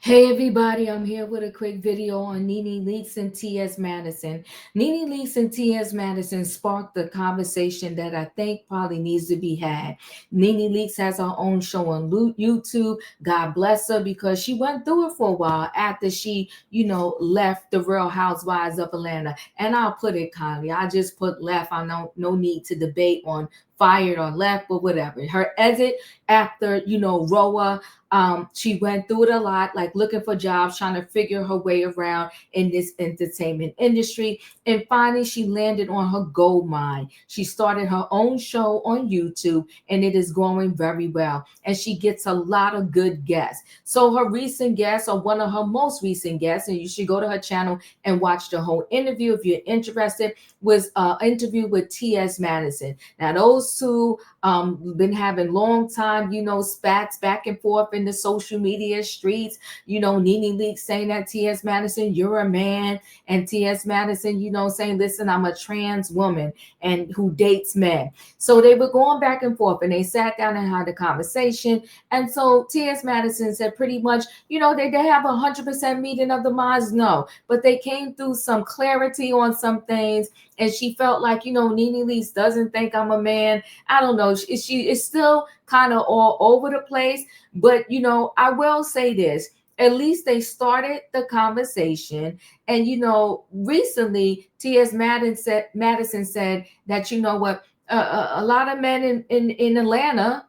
Hey everybody, I'm here with a quick video on Nene Leakes and T.S. Madison. Nene Leakes and T.S. Madison sparked the conversation that I think probably needs to be had. Nene Leakes has her own show on YouTube. God bless her because she went through it for a while after she, left the Real Housewives of Atlanta. And I'll put it kindly. I just put left. I know no need to debate on fired or left, but whatever. Her exit after, Roa, she went through it a lot, like looking for jobs, trying to figure her way around in this entertainment industry. And finally, she landed on her gold mine. She started her own show on YouTube, and it is going very well. And she gets a lot of good guests. So her recent guests, or one of her most recent guests, and you should go to her channel and watch the whole interview if you're interested, was an interview with T.S. Madison. Now, those two been having long time, spats back and forth in the social media streets. Nene Leakes saying that T.S. Madison, you're a man, and T.S. Madison, saying, listen, I'm a trans woman and who dates men. So they were going back and forth, and they sat down and had a conversation. And so T.S. Madison said pretty much, they have 100% meeting of the minds, no, but they came through some clarity on some things. And she felt like, Nene Leakes doesn't think I'm a man. I don't know. She is still kind of all over the place. But, I will say this. At least they started the conversation. And, recently, T.S. Madison said that, what, a lot of men in Atlanta,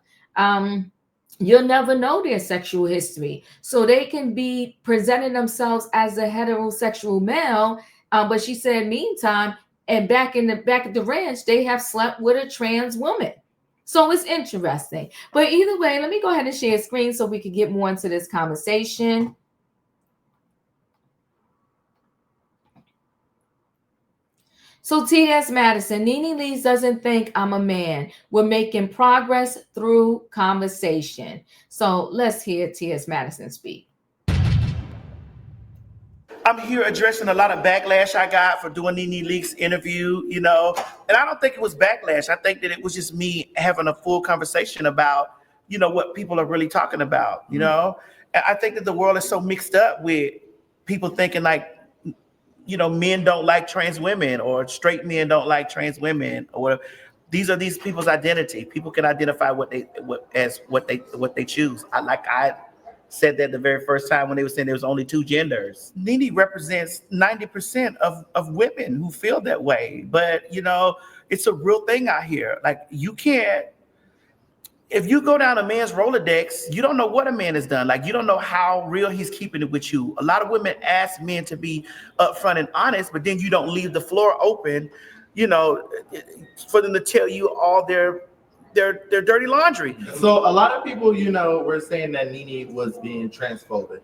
you'll never know their sexual history. So they can be presenting themselves as a heterosexual male. But she said, meantime, and back at the ranch, they have slept with a trans woman. So it's interesting. But either way, let me go ahead and share a screen so we can get more into this conversation. So T.S. Madison, Nene Leakes doesn't think I'm a man. We're making progress through conversation. So let's hear T.S. Madison speak. I'm here addressing a lot of backlash I got for doing Nene Leakes interview, and I don't think it was backlash. I think that it was just me having a full conversation about, what people are really talking about, And I think that the world is so mixed up with people thinking like, men don't like trans women or straight men don't like trans women or these are these people's identity. People can identify what they choose. I said that the very first time when they were saying there was only two genders. Nene represents 90% of women who feel that way. But, it's a real thing out here. Like if you go down a man's Rolodex, you don't know what a man has done. Like, you don't know how real he's keeping it with you. A lot of women ask men to be upfront and honest, but then you don't leave the floor open, for them to tell you all their dirty laundry. So a lot of people, were saying that Nene was being transphobic.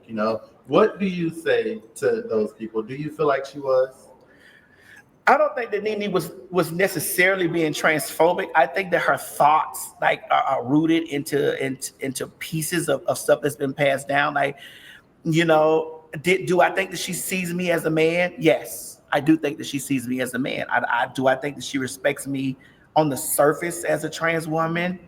What do you say to those people? Do you feel like she was? I don't think that Nene was necessarily being transphobic. I think that her thoughts are rooted into pieces of stuff that's been passed down. Like, do I think that she sees me as a man? Yes, I do think that she sees me as a man. Do I think that she respects me on the surface as a trans woman?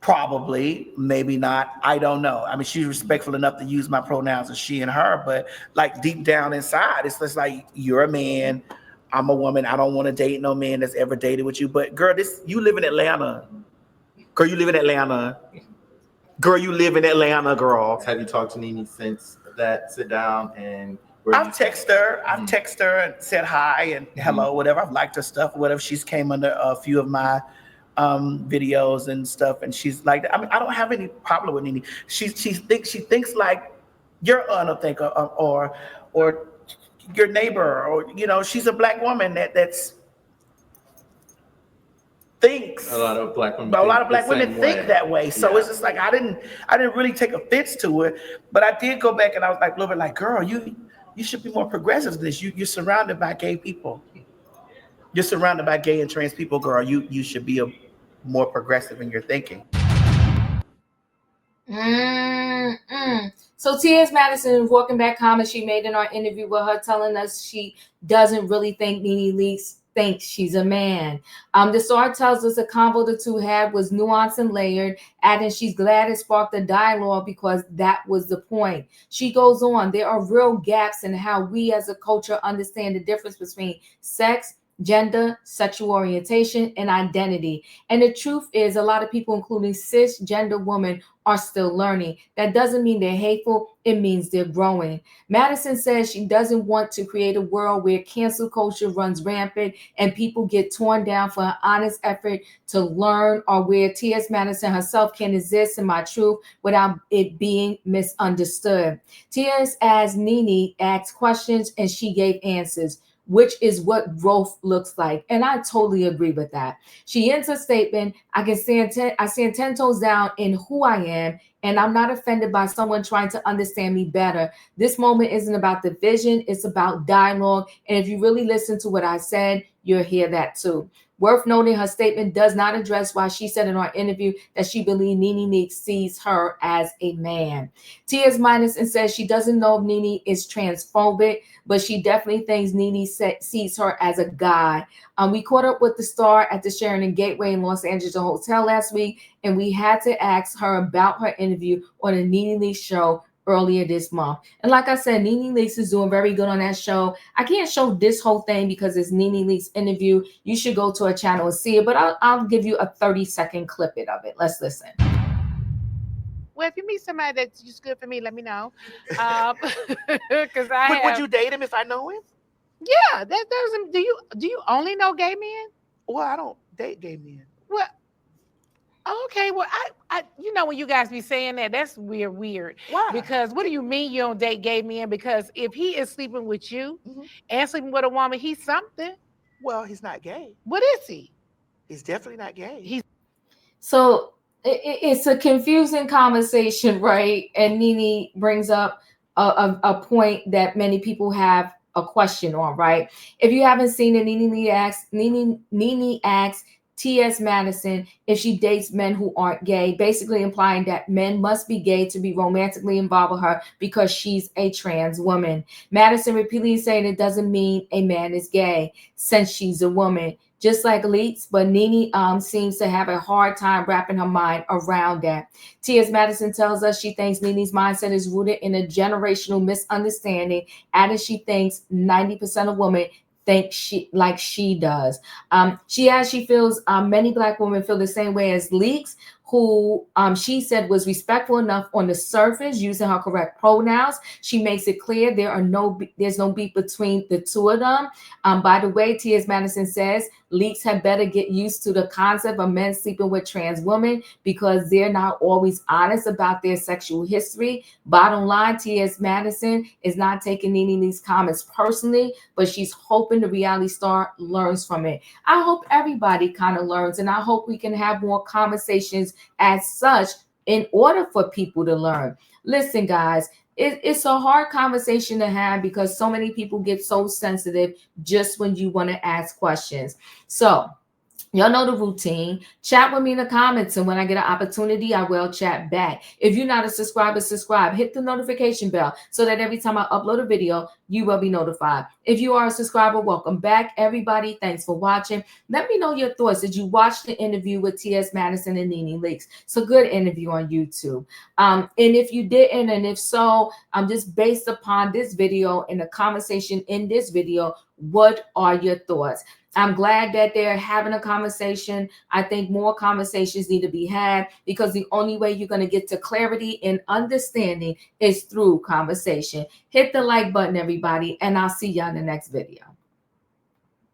Probably, maybe not. I don't know. I mean, she's respectful enough to use my pronouns as she and her, but like deep down inside, it's just like, you're a man, I'm a woman. I don't want to date no man that's ever dated with you. But girl, you live in Atlanta. Girl, you live in Atlanta. Girl, you live in Atlanta, girl. Have you talked to Nene since that sit down and I've texted her. I've texted her and said hi and hello, whatever. I've liked her stuff, whatever. She's came under a few of my videos and stuff, and she's like, I mean, I don't have any problem with Nene. She thinks like your aunt think or your neighbor, or she's a black woman that's thinks a lot of black women think that way. So it's just like I didn't really take offense to it, but I did go back and I was like a little bit like, girl, you should be more progressive than this. You're surrounded by gay people. You're surrounded by gay and trans people, girl. You should be more progressive in your thinking. So T.S. Madison walking back comments she made in our interview with her, telling us she doesn't really think Nene Leakes thinks she's a man. The star tells us the convo the two had was nuanced and layered, adding she's glad it sparked a dialogue because that was the point. She goes on, there are real gaps in how we as a culture understand the difference between sex, gender, sexual orientation, and identity. And the truth is, a lot of people, including cisgender women, are still learning. That doesn't mean they're hateful, it means they're growing. Madison says she doesn't want to create a world where cancel culture runs rampant and people get torn down for an honest effort to learn, or where T.S. Madison herself can exist in my truth without it being misunderstood. T.S. as Nene asked questions and she gave answers, which is what growth looks like. And I totally agree with that. She ends her statement, I stand 10 toes down in who I am, and I'm not offended by someone trying to understand me better. This moment isn't about division, it's about dialogue. And if you really listen to what I said, you'll hear that too. Worth noting, her statement does not address why she said in our interview that she believes Nene Leakes sees her as a man. T.S. Madison says she doesn't know if Nene is transphobic, but she definitely thinks Nene sees her as a guy. We caught up with the star at the Sheraton Gateway in Los Angeles Hotel last week, and we had to ask her about her interview on the Nene Leakes show earlier this month. And like I said, Nene Leakes is doing very good on that show. I can't show this whole thing because it's Nene Leakes interview. You should go to her channel and see it, but I'll give you a 30-second clip of it. Let's listen. Well, if you meet somebody that's just good for me, let me know. Because Would you date him if I know him? Yeah, that doesn't. Do you only know gay men? Well, I don't date gay men. Well, okay. Well, I when you guys be saying that, that's weird. Why? Because what do you mean you don't date gay men? Because if he is sleeping with you and sleeping with a woman, he's something. Well, he's not gay. What is he? He's definitely not gay. So it's a confusing conversation, right? And Nene brings up a point that many people have a question on, right? If you haven't seen it, Nene asks T.S. Madison if she dates men who aren't gay, basically implying that men must be gay to be romantically involved with her because she's a trans woman. Madison repeatedly saying it doesn't mean a man is gay since she's a woman, just like Leakes, but Nene seems to have a hard time wrapping her mind around that. T.S. Madison tells us she thinks Nene's mindset is rooted in a generational misunderstanding, and she thinks 90% of women think she does. She feels many Black women feel the same way as Leakes, who she said was respectful enough on the surface, using her correct pronouns. She makes it clear there's no beef between the two of them. By the way, T.S. Madison says Leakes had better get used to the concept of men sleeping with trans women because they're not always honest about their sexual history. Bottom line, T.S. Madison is not taking Nene Leakes' comments personally, but she's hoping the reality star learns from it. I hope everybody kind of learns, and I hope we can have more conversations as such in order for people to learn. Listen, guys, it's a hard conversation to have because so many people get so sensitive just when you want to ask questions. So y'all know the routine. Chat with me in the comments, and when I get an opportunity, I will chat back. If you're not a subscriber, subscribe. Hit the notification bell so that every time I upload a video, you will be notified. If you are a subscriber, welcome back, everybody. Thanks for watching. Let me know your thoughts. Did you watch the interview with T.S. Madison and Nene Leakes? It's a good interview on YouTube. And if you didn't, and if so, just based upon this video and the conversation in this video, what are your thoughts? I'm glad that they're having a conversation. I think more conversations need to be had because the only way you're going to get to clarity and understanding is through conversation. Hit the like button, everybody, and I'll see y'all in the next video.